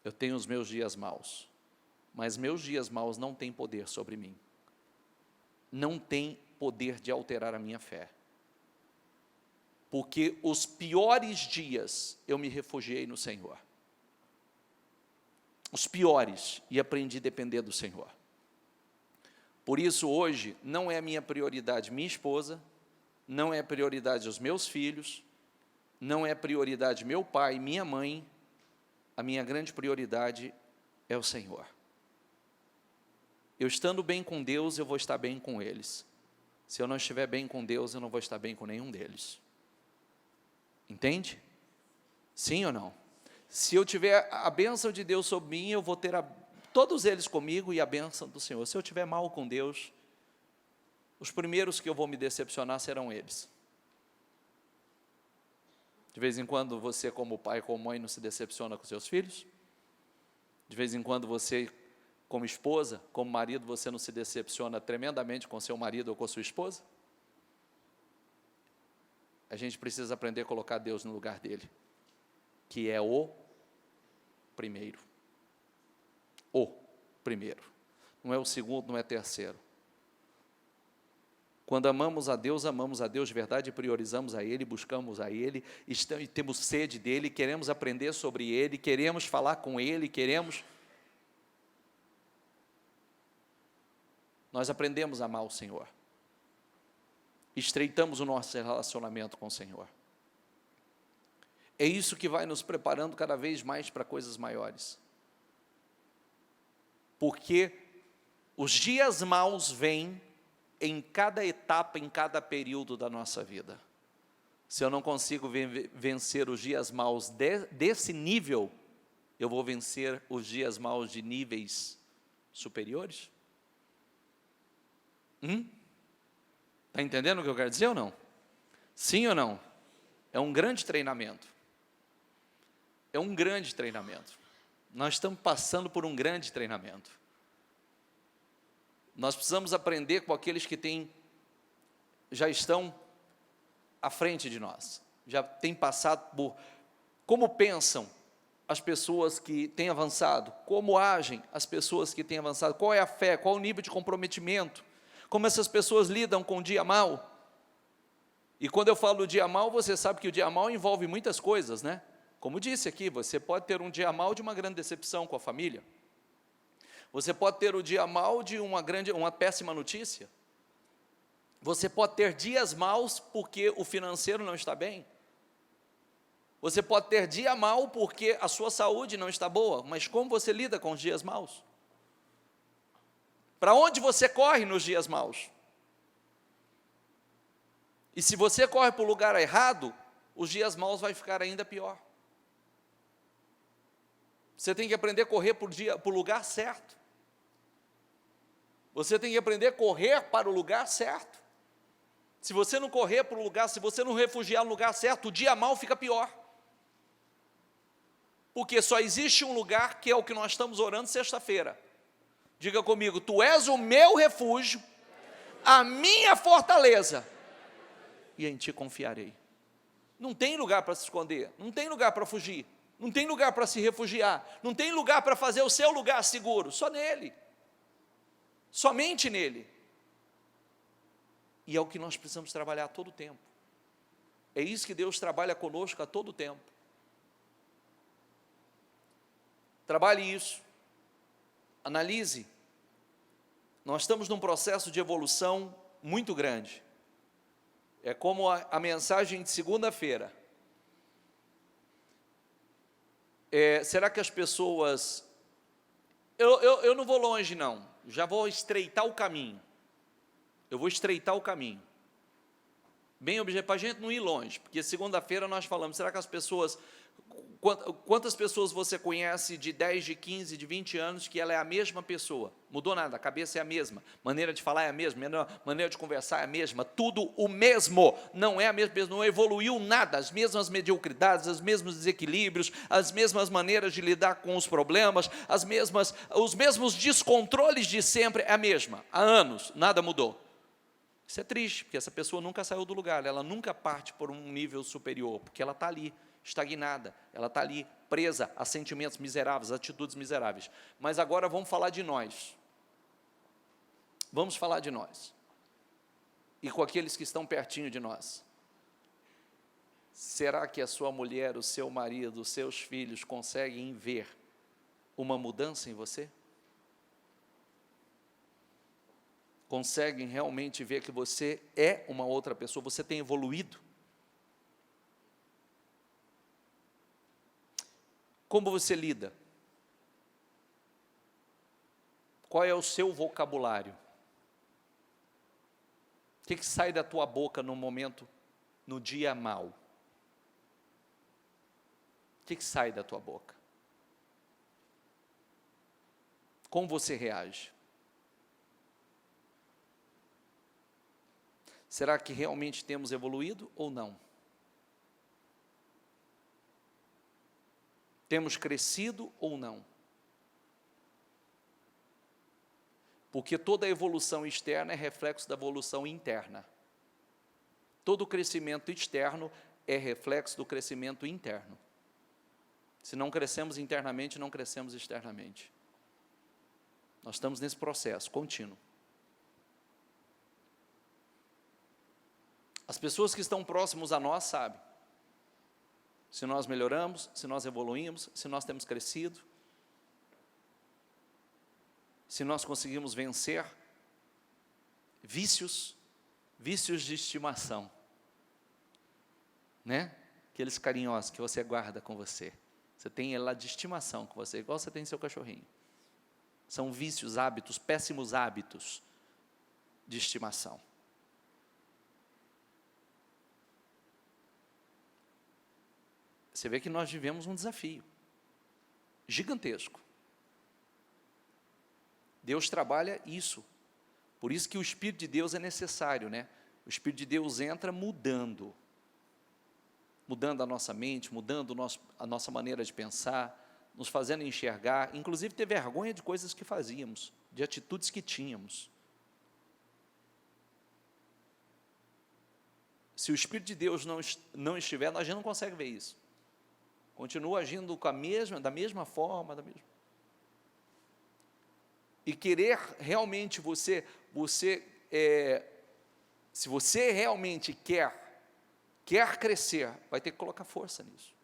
Eu tenho os meus dias maus. Mas meus dias maus não têm poder sobre mim. Não tem poder de alterar a minha fé. Porque os piores dias eu me refugiei no Senhor. Os piores, e aprendi a depender do Senhor. Por isso hoje não é a minha prioridade minha esposa, não é a prioridade os meus filhos, não é prioridade meu pai, minha mãe, a minha grande prioridade é o Senhor. Eu estando bem com Deus, eu vou estar bem com eles. Se eu não estiver bem com Deus, eu não vou estar bem com nenhum deles. Entende? Sim ou não? Se eu tiver a bênção de Deus sobre mim, eu vou ter todos eles comigo e a bênção do Senhor. Se eu tiver mal com Deus, os primeiros que eu vou me decepcionar serão eles. De vez em quando você, como pai, como mãe, não se decepciona com seus filhos? De vez em quando você, como esposa, como marido, você não se decepciona tremendamente com seu marido ou com sua esposa? A gente precisa aprender a colocar Deus no lugar dele, que é o primeiro. O primeiro. Não é o segundo, não é o terceiro. Quando amamos a Deus de verdade, priorizamos a Ele, buscamos a Ele, e temos sede dEle, queremos aprender sobre Ele, queremos falar com Ele, nós aprendemos a amar o Senhor, estreitamos o nosso relacionamento com o Senhor. É isso que vai nos preparando cada vez mais para coisas maiores. Porque os dias maus vêm em cada etapa, em cada período da nossa vida. Se eu não consigo vencer os dias maus desse nível, eu vou vencer os dias maus de níveis superiores? Está entendendo o que eu quero dizer ou não? Sim ou não? É um grande treinamento. É um grande treinamento. Nós estamos passando por um grande treinamento. Nós precisamos aprender com aqueles que já estão à frente de nós, já têm passado por como pensam as pessoas que têm avançado, como agem as pessoas que têm avançado, qual é a fé, qual o nível de comprometimento, como essas pessoas lidam com o dia mau. E quando eu falo do dia mau, você sabe que o dia mau envolve muitas coisas, né? Como disse aqui, você pode ter um dia mau de uma grande decepção com a família. Você pode ter o dia mau de uma péssima notícia. Você pode ter dias maus porque o financeiro não está bem. Você pode ter dia mau porque a sua saúde não está boa. Mas como você lida com os dias maus? Para onde você corre nos dias maus? E se você corre para o lugar errado, os dias maus vai ficar ainda pior. Você tem que aprender a correr para o lugar certo. Você tem que aprender a correr para o lugar certo. Se você não correr para o lugar, se você não refugiar no lugar certo, o dia mau fica pior. Porque só existe um lugar que é o que nós estamos orando sexta-feira. Diga comigo, tu és o meu refúgio, a minha fortaleza, e em ti confiarei. Não tem lugar para se esconder, não tem lugar para fugir, não tem lugar para se refugiar, não tem lugar para fazer o seu lugar seguro, só nele, somente nele. E é o que nós precisamos trabalhar a todo tempo. É isso que Deus trabalha conosco a todo tempo. Trabalhe isso. Analise. Nós estamos num processo de evolução muito grande. É como a mensagem de segunda-feira. Será que as pessoas... Eu não vou longe, não. Já vou estreitar o caminho. Eu vou estreitar o caminho. Bem objetivo, para a gente não ir longe, porque segunda-feira nós falamos, será que as pessoas... Quantas pessoas você conhece de 10, de 15, de 20 anos que ela é a mesma pessoa? Mudou nada, a cabeça é a mesma, maneira de falar é a mesma, maneira de conversar é a mesma, tudo o mesmo, não é a mesma, não evoluiu nada, as mesmas mediocridades, os mesmos desequilíbrios, as mesmas maneiras de lidar com os problemas, os mesmos descontroles de sempre, é a mesma, há anos, nada mudou. Isso é triste, porque essa pessoa nunca saiu do lugar, ela nunca parte por um nível superior, porque ela está ali, estagnada, ela está ali presa a sentimentos miseráveis, atitudes miseráveis. Mas agora vamos falar de nós. Vamos falar de nós. E com aqueles que estão pertinho de nós. Será que a sua mulher, o seu marido, os seus filhos conseguem ver uma mudança em você? Conseguem realmente ver que você é uma outra pessoa, você tem evoluído? Como você lida? Qual é o seu vocabulário? O que sai da tua boca no momento, no dia mau? O que sai da tua boca? Como você reage? Será que realmente temos evoluído ou não? Temos crescido ou não? Porque toda evolução externa é reflexo da evolução interna. Todo crescimento externo é reflexo do crescimento interno. Se não crescemos internamente, não crescemos externamente. Nós estamos nesse processo contínuo. As pessoas que estão próximas a nós sabem. Se nós melhoramos, se nós evoluímos, se nós temos crescido, se nós conseguimos vencer vícios de estimação, né? Aqueles carinhosos que você guarda com você. Você tem ele lá de estimação com você, igual você tem seu cachorrinho. São vícios, hábitos, péssimos hábitos de estimação. Você vê que nós vivemos um desafio gigantesco. Deus trabalha isso. Por isso que o Espírito de Deus é necessário, né? O Espírito de Deus entra mudando a nossa mente, mudando a nossa maneira de pensar, nos fazendo enxergar, inclusive ter vergonha de coisas que fazíamos, de atitudes que tínhamos. Se o Espírito de Deus não estiver, a gente não consegue ver isso. Continua agindo da mesma forma, e querer realmente se você realmente quer crescer, vai ter que colocar força nisso.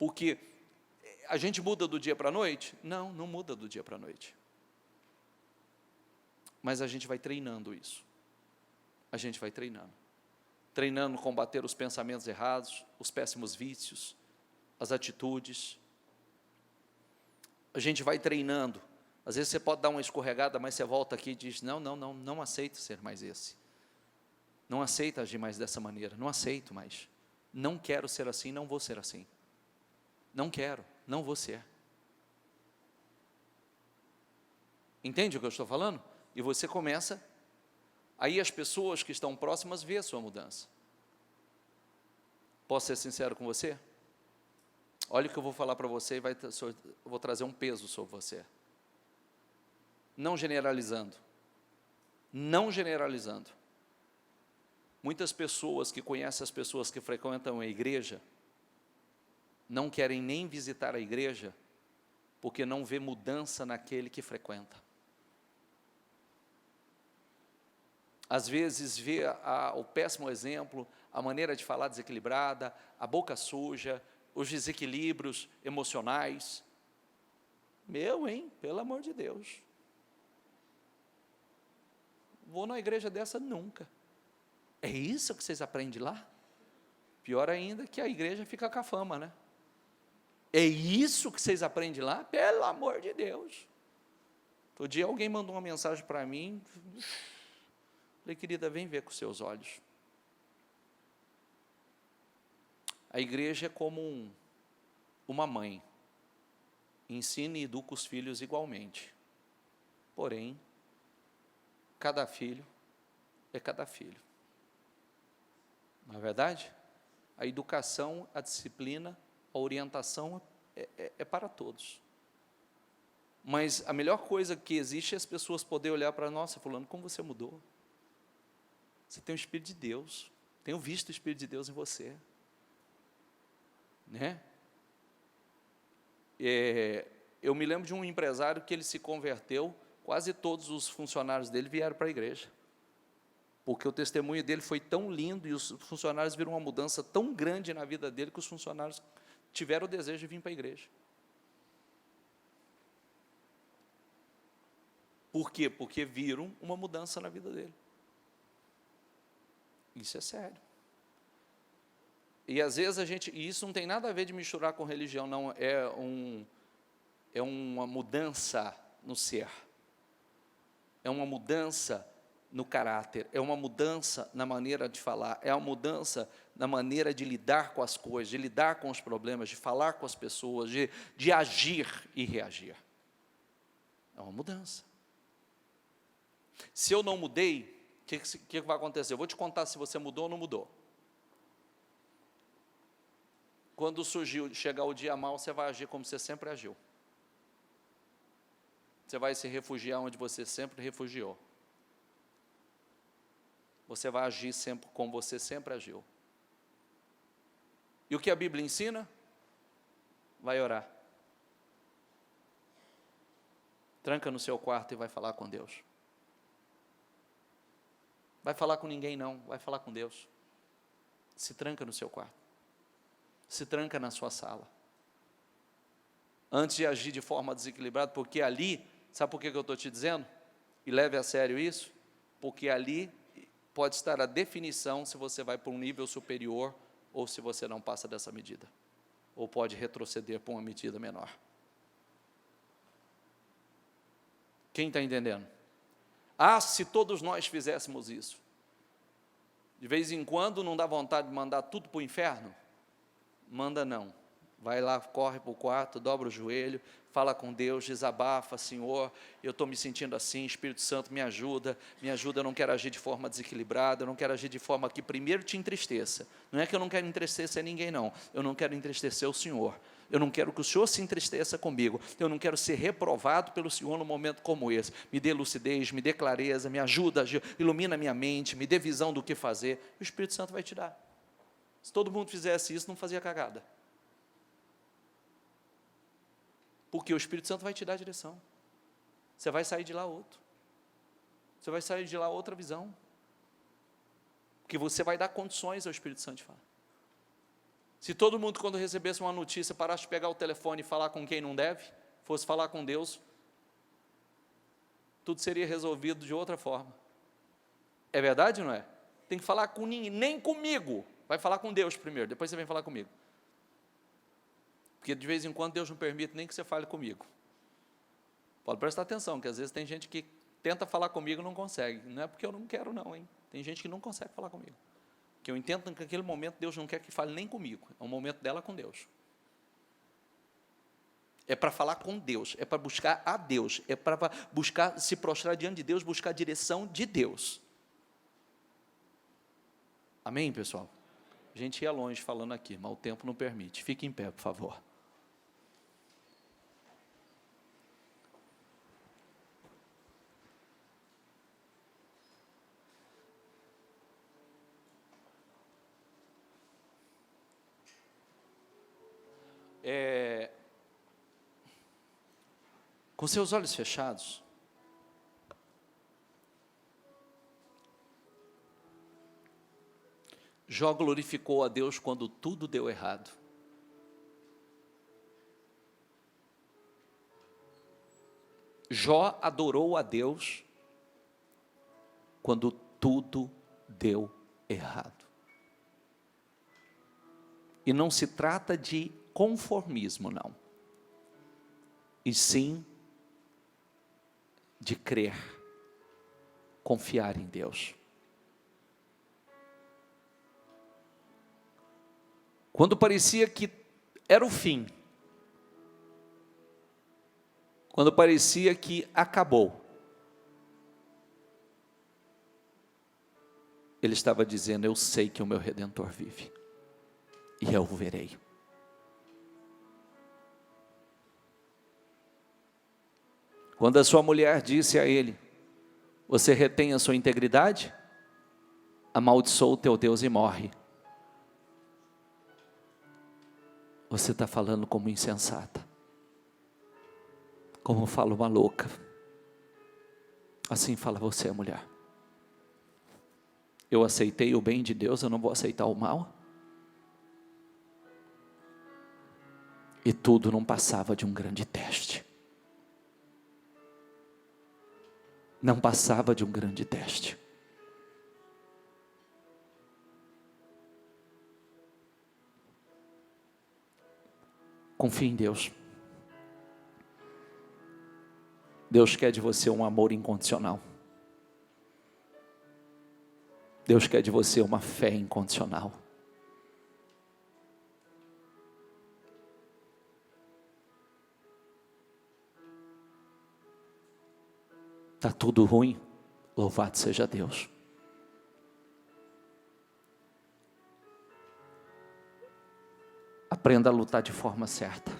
Porque a gente muda do dia para a noite? Não, não muda do dia para a noite. Mas a gente vai treinando isso. A gente vai treinando. Treinando combater os pensamentos errados, os péssimos vícios, as atitudes. A gente vai treinando. Às vezes você pode dar uma escorregada, mas você volta aqui e diz, não aceito ser mais esse. Não aceito agir mais dessa maneira, não aceito mais. Não quero ser assim, não vou ser assim. Não quero, não vou ser. Entende o que eu estou falando? E você começa, aí as pessoas que estão próximas vê a sua mudança. Posso ser sincero com você? Olha o que eu vou falar para você e vou trazer um peso sobre você. Não generalizando. Não generalizando. Muitas pessoas que conhecem as pessoas que frequentam a igreja, não querem nem visitar a igreja, porque não vê mudança naquele que frequenta. Às vezes vê o péssimo exemplo, a maneira de falar desequilibrada, a boca suja, os desequilíbrios emocionais. Pelo amor de Deus. Vou na igreja dessa nunca. É isso que vocês aprendem lá? Pior ainda que a igreja fica com a fama, né? É isso que vocês aprendem lá? Pelo amor de Deus. Outro dia alguém mandou uma mensagem para mim. Falei, querida, vem ver com seus olhos. A igreja é como uma mãe. Ensina e educa os filhos igualmente. Porém, cada filho é cada filho. Não é verdade? A educação, a disciplina, a orientação é para todos. Mas a melhor coisa que existe é as pessoas poderem olhar para nós, fulano, como você mudou? Você tem o Espírito de Deus. Tenho visto o Espírito de Deus em você. Né? Eu me lembro de um empresário que ele se converteu, quase todos os funcionários dele vieram para a igreja. Porque o testemunho dele foi tão lindo e os funcionários viram uma mudança tão grande na vida dele que os funcionários tiveram o desejo de vir para a igreja. Por quê? Porque viram uma mudança na vida dele. Isso é sério. E às vezes e isso não tem nada a ver de misturar com religião, não, é uma mudança no ser. É uma mudança no caráter, é uma mudança na maneira de falar, é uma mudança na maneira de lidar com as coisas, de lidar com os problemas, de falar com as pessoas, de agir e reagir. É uma mudança. Se eu não mudei, o que vai acontecer? Eu vou te contar se você mudou ou não mudou. Quando chegar o dia mau, você vai agir como você sempre agiu. Você vai se refugiar onde você sempre refugiou. Você vai agir sempre como você sempre agiu. E o que a Bíblia ensina? Vai orar. Tranca no seu quarto e vai falar com Deus. Vai falar com ninguém não, vai falar com Deus. Se tranca no seu quarto. Se tranca na sua sala. Antes de agir de forma desequilibrada, porque ali, sabe por que eu estou te dizendo? E leve a sério isso, porque ali pode estar a definição se você vai para um nível superior ou se você não passa dessa medida. Ou pode retroceder para uma medida menor. Quem está entendendo? Se todos nós fizéssemos isso. De vez em quando não dá vontade de mandar tudo para o inferno? Manda não. Vai lá, corre para o quarto, dobra o joelho, fala com Deus, desabafa, Senhor, eu estou me sentindo assim, Espírito Santo me ajuda, eu não quero agir de forma desequilibrada, eu não quero agir de forma que primeiro te entristeça. Não é que eu não quero entristecer ninguém não, eu não quero entristecer o Senhor. Eu não quero que o Senhor se entristeça comigo, eu não quero ser reprovado pelo Senhor num momento como esse. Me dê lucidez, me dê clareza, me ajuda, ilumina minha mente, me dê visão do que fazer, e o Espírito Santo vai te dar. Se todo mundo fizesse isso, não fazia cagada. Porque o Espírito Santo vai te dar a direção. Você vai sair de lá outro. Você vai sair de lá outra visão. Porque você vai dar condições ao Espírito Santo de falar. Se todo mundo, quando recebesse uma notícia, parasse de pegar o telefone e falar com quem não deve, fosse falar com Deus, tudo seria resolvido de outra forma. É verdade ou não é? Tem que falar com ninguém, nem comigo. Vai falar com Deus primeiro, depois você vem falar comigo. Porque de vez em quando Deus não permite nem que você fale comigo. Pode prestar atenção, que às vezes tem gente que tenta falar comigo e não consegue. Não é porque eu não quero não, hein? Tem gente que não consegue falar comigo. Que eu entendo que naquele momento Deus não quer que fale nem comigo. É um momento dela com Deus. É para falar com Deus, é para buscar a Deus, é para buscar se prostrar diante de Deus, buscar a direção de Deus. Amém, pessoal? A gente ia longe falando aqui, mas o tempo não permite. Fique em pé, por favor. Com seus olhos fechados, Jó glorificou a Deus quando tudo deu errado. Jó adorou a Deus quando tudo deu errado. E não se trata de conformismo, não. E sim de crer, confiar em Deus. Quando parecia que era o fim, quando parecia que acabou, ele estava dizendo: eu sei que o meu Redentor vive, e eu o verei. Quando a sua mulher disse a ele: você retém a sua integridade? Amaldiçoa o teu Deus e morre. Você está falando como insensata, como fala uma louca. Assim fala você, mulher. Eu aceitei o bem de Deus, eu não vou aceitar o mal? E tudo não passava de um grande teste. Não passava de um grande teste. Confie em Deus. Deus quer de você um amor incondicional. Deus quer de você uma fé incondicional. Está tudo ruim? Louvado seja Deus. Aprenda a lutar de forma certa.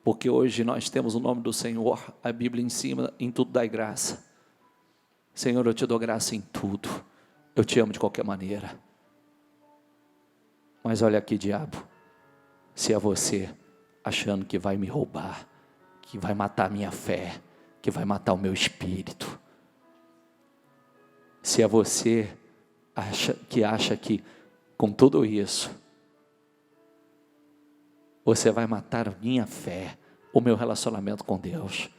Porque hoje nós temos o nome do Senhor, a Bíblia em cima, em tudo dai graça. Senhor, eu te dou graça em tudo. Eu te amo de qualquer maneira. Mas olha aqui, diabo. Se é você achando que vai me roubar, que vai matar a minha fé, que vai matar o meu espírito. Se é você que acha que com tudo isso, você vai matar a minha fé, o meu relacionamento com Deus,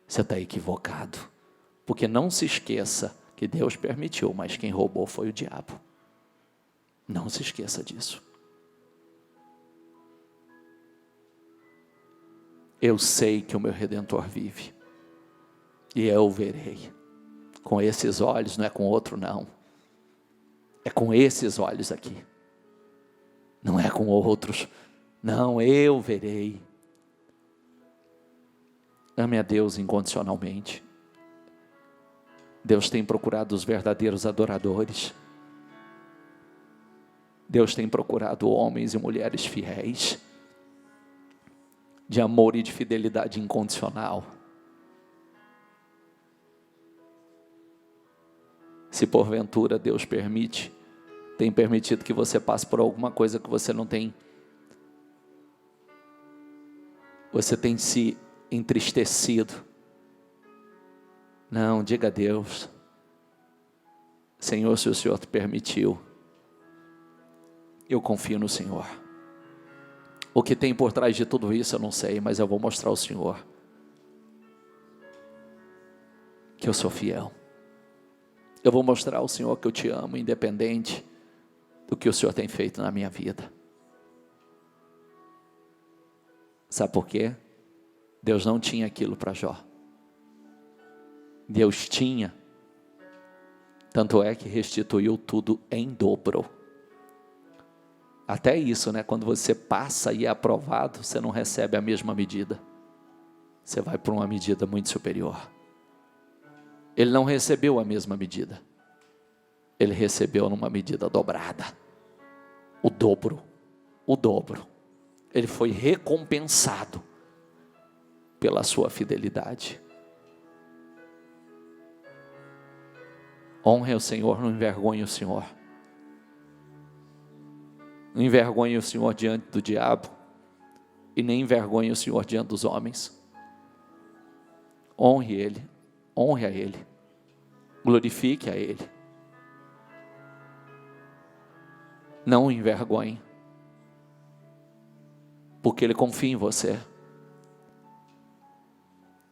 você está equivocado. Porque não se esqueça que Deus permitiu, mas quem roubou foi o diabo. Não se esqueça disso. Eu sei que o meu Redentor vive, e eu o verei. Com esses olhos, não é com outro não. É com esses olhos aqui. Não é com outros. Não, eu verei. Ame a Deus incondicionalmente. Deus tem procurado os verdadeiros adoradores. Deus tem procurado homens e mulheres fiéis, de amor e de fidelidade incondicional. Se porventura Deus tem permitido que você passe por alguma coisa que você não tem, você tem se entristecido, não, diga a Deus: Senhor, se o Senhor te permitiu, Eu confio no Senhor. O que tem por trás de tudo isso eu não sei, mas eu vou mostrar ao Senhor que eu sou fiel. Eu vou mostrar ao Senhor que eu te amo, independente do que o Senhor tem feito na minha vida. Sabe por quê? Deus não tinha aquilo para Jó. Deus tinha. Tanto é que restituiu tudo em dobro. Até isso, né? Quando você passa e é aprovado, você não recebe a mesma medida. Você vai para uma medida muito superior. Ele não recebeu a mesma medida. Ele recebeu numa medida dobrada. O dobro. O dobro. Ele foi recompensado pela sua fidelidade. Honre o Senhor, não envergonhe o Senhor. Não envergonhe o Senhor diante do diabo. E nem envergonhe o Senhor diante dos homens. Honre Ele. Honre a Ele. Glorifique a Ele. Não o envergonhe. Porque Ele confia em você.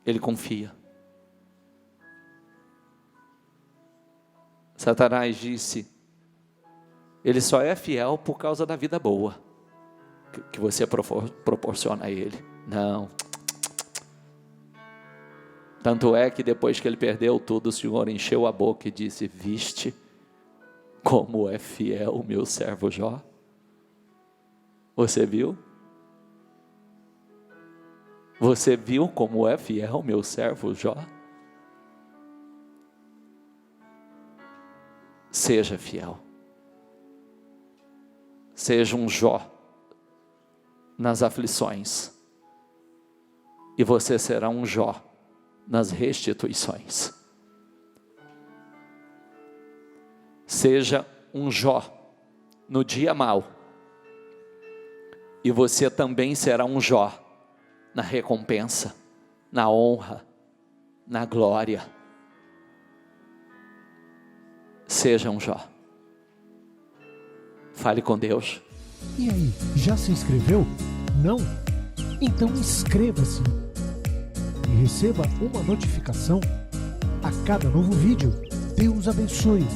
Ele confia. Satanás disse: ele só é fiel por causa da vida boa que você proporciona a ele. Não. Tanto é que depois que ele perdeu tudo, o Senhor encheu a boca e disse: viste como é fiel o meu servo Jó? Você viu? Você viu como é fiel o meu servo Jó? Seja fiel. Seja um Jó nas aflições. E você será um Jó nas restituições. Seja um Jó no dia mau. E você também será um Jó na recompensa, na honra, na glória. Seja um Jó. Fale com Deus. E aí, já se inscreveu? Não? Então inscreva-se e receba uma notificação a cada novo vídeo. Deus abençoe.